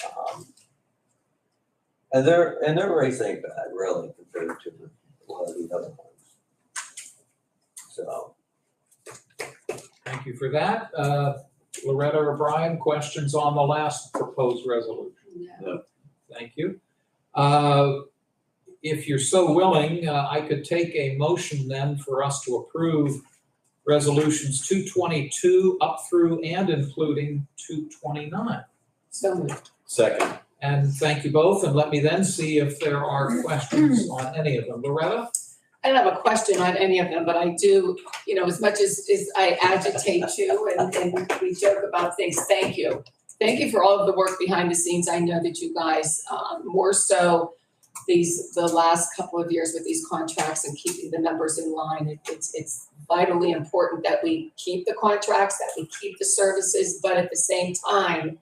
And their rates ain't bad, really, compared to a lot of the other ones. So. Thank you for that. Loretta or Brian, questions on the last proposed resolution? No. Thank you. If you're so willing, I could take a motion then for us to approve resolutions 222 up through and including 229. So moved. Second. And thank you both, and let me then see if there are questions on any of them. Loretta? I don't have a question on any of them, but I do, as much as I agitate too, and we joke about things, thank you. Thank you for all of the work behind the scenes. I know that you guys, more so the last couple of years with these contracts and keeping the numbers in line, it's vitally important that we keep the contracts, that we keep the services, but at the same time,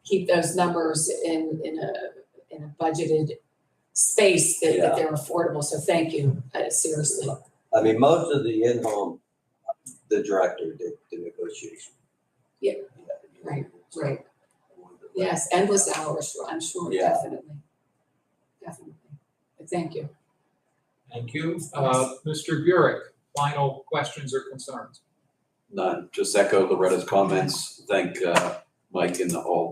keep those numbers in a budgeted space that they're affordable. So thank you, seriously. I mean, most of the in-home, the director did the negotiation. Yeah, right. Yes, endless hours, I'm sure, Yeah. definitely. But thank you. Thank you. Mr. Burek, final questions or concerns? None, just echo Loretta's comments. Thank Mike and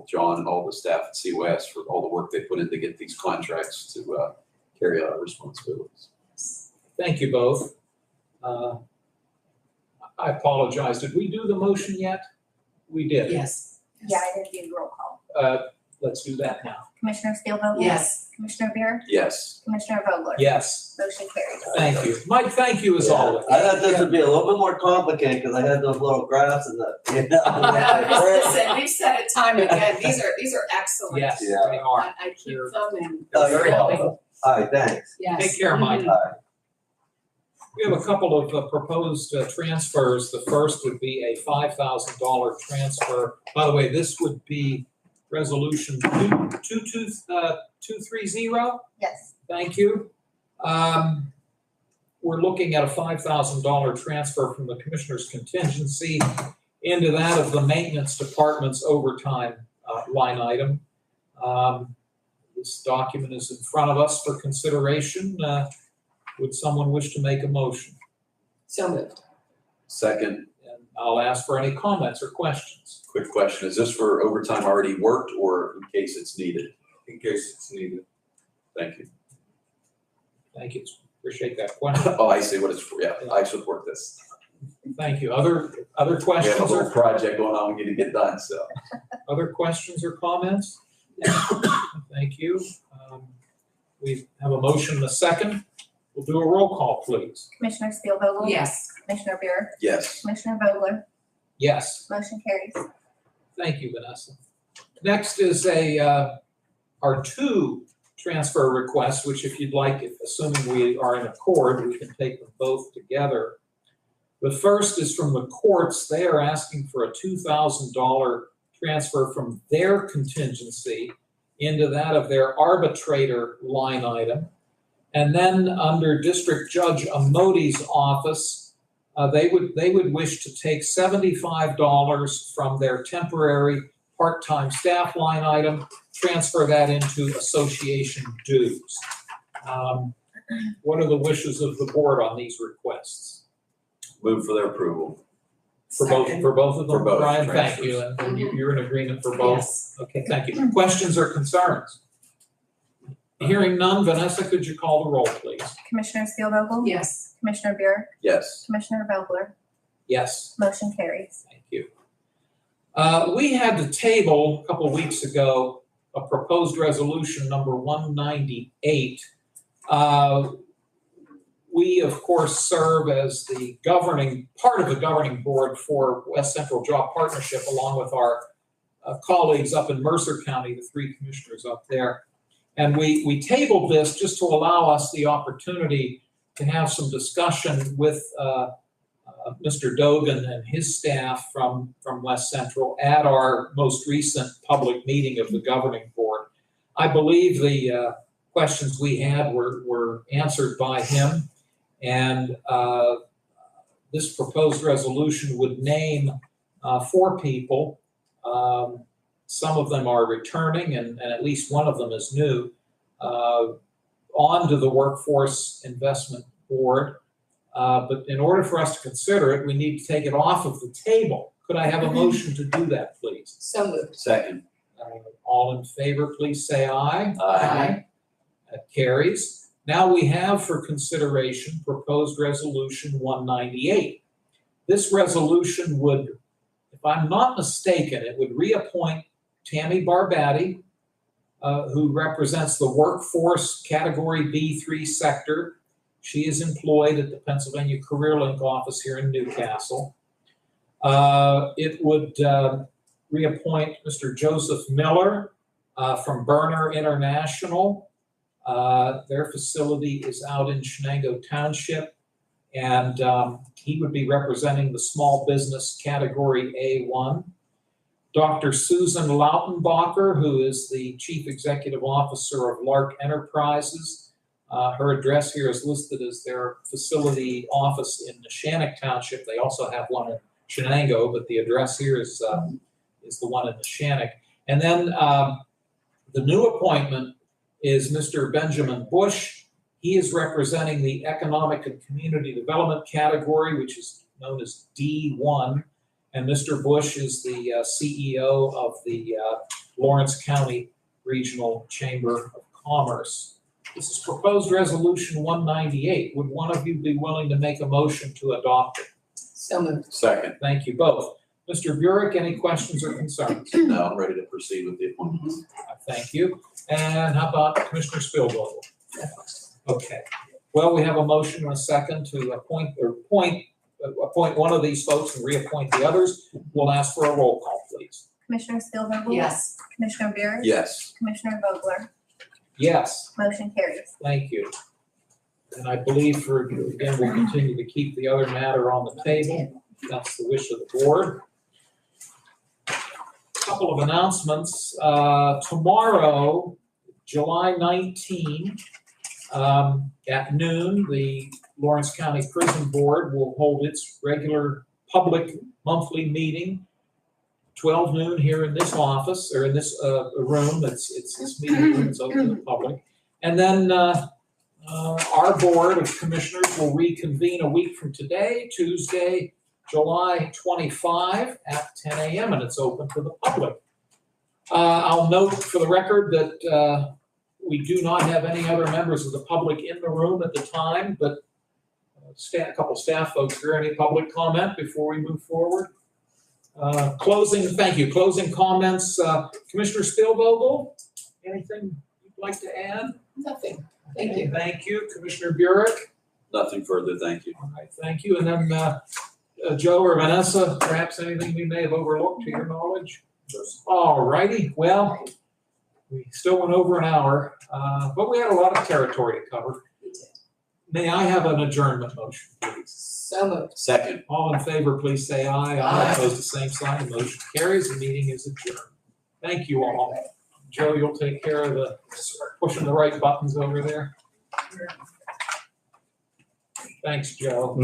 John and all the staff at CWS for all the work they put in to get these contracts to carry out our responsibilities. Thank you both. I apologize. Did we do the motion yet? We did. Yes. Yeah, I did do roll call. Let's do that now. Commissioner Steelvogel? Yes. Commissioner Beer? Yes. Commissioner Vogler? Yes. Motion carries. Thank you. Mike, thank you as always. I thought this would be a little bit more complicated because I had those little graphs and Listen, we've said it time and again, these are excellent. Yes, Yeah. they are. I keep them and. Oh, you're really, welcome. All right, thanks. Yes. Take care, Mike. We have a couple of proposed transfers. The first would be a $5,000 transfer. By the way, this would be resolution 230. Yes. Thank you. We're looking at a $5,000 transfer from the Commissioner's contingency into that of the maintenance department's overtime line item. This document is in front of us for consideration. Would someone wish to make a motion? So moved. Second, And I'll ask for any comments or questions. quick question. Is this for overtime already worked or in case it's needed? In case it's needed. Thank you. Thank you. Appreciate that question. Oh, I see what it's for. Yeah, I support this. Thank you. Other We have a questions little or project going on we need to get done, so. other questions or comments? Thank you. We have a motion and a second. We'll do a roll call, please. Commissioner Spielvogel? Yes. Commissioner Buick? Yes. Commissioner Vogler? Yes. Motion carries. Thank you, Vanessa. Next is our two transfer requests, which if you'd like, assuming we are in accord, we can take them both together. The first is from the courts. They are asking for a $2,000 transfer from their contingency into that of their arbitrator line item. And then under District Judge Amodi's office, they would wish to take $75 from their temporary part-time staff line item, transfer that into association dues. What are the wishes of the board on these requests? Move for their approval. For both of them? For both Brian, thank transfers. you. And you're in agreement for both? Yes. Okay, thank you. Questions or concerns? Hearing none, Vanessa, could you call the roll, please? Commissioner Spielvogel? Yes. Commissioner Buick? Yes. Commissioner Vogler? Yes. Motion carries. Thank you. We had to table a couple of weeks ago a proposed resolution number 198. We, of course, serve as the part of the governing board for West Central Job Partnership, along with our colleagues up in Mercer County, the three commissioners up there. And we tabled this just to allow us the opportunity to have some discussion with Mr. Dogan and his staff from West Central at our most recent public meeting of the governing board. I believe the questions we had were answered by him. And this proposed resolution would name 4 people. Some of them are returning and at least one of them is new, onto the Workforce Investment Board. But in order for us to consider it, we need to take it off of the table. Could I have a motion to do that, please? So moved. Second. All in favor, please say aye. Aye. That carries. Now we have for consideration proposed resolution 198. This resolution would, if I'm not mistaken, it would reappoint Tammy Barbati, who represents the workforce category B3 sector. She is employed at the Pennsylvania CareerLink office here in Newcastle. It would reappoint Mr. Joseph Miller from Berner International. Their facility is out in Shenango Township, and he would be representing the small business category A1. Dr. Susan Lautenbacher, who is the Chief Executive Officer of Lark Enterprises. Her address here is listed as their facility office in Neshannock Township. They also have one in Shenango, but the address here is the one in Neshannock. And then the new appointment is Mr. Benjamin Bush. He is representing the Economic and Community Development category, which is known as D1. And Mr. Bush is the CEO of the Lawrence County Regional Chamber of Commerce. This is proposed resolution 198. Would one of you be willing to make a motion to adopt it? So moved. Second. Thank you both. Mr. Burek, any questions or concerns? No, I'm ready to proceed with the appointment. Thank you. And how about Commissioner Spielvogel? Okay. Well, we have a motion and a second to appoint one of these folks and reappoint the others. We'll ask for a roll call, please. Commissioner Spielvogel? Yes. Commissioner Buick? Yes. Commissioner Vogler? Yes. Motion carries. Thank you. And I believe again, we'll continue to keep the other matter on the table. That's the wish of the board. Couple of announcements. Tomorrow, July 19, at noon, the Lawrence County Prison Board will hold its regular public monthly meeting, 12 noon here in this office, or in this room. It's this meeting room, it's open to the public. And then our Board of Commissioners will reconvene a week from today, Tuesday, July 25 at 10 a.m., and it's open to the public. I'll note for the record that we do not have any other members of the public in the room at the time, but a couple staff folks here. Any public comment before we move forward? Thank you. Closing comments. Commissioner Spielvogel, anything you'd like to add? Nothing. Thank you. Thank you. Commissioner Burek? Nothing further, thank you. All right, thank you. And then Joe or Vanessa, perhaps anything we may have overlooked to your knowledge? All righty. Well, we still went over an hour, but we had a lot of territory to cover. May I have an adjournment motion, please? So moved. Second. All in favor, please say aye. Aye. Opposed, the same sign. The motion carries. The meeting is adjourned. Thank you all. Joe, you'll take care of the pushing the right buttons over there. Thanks, Joe.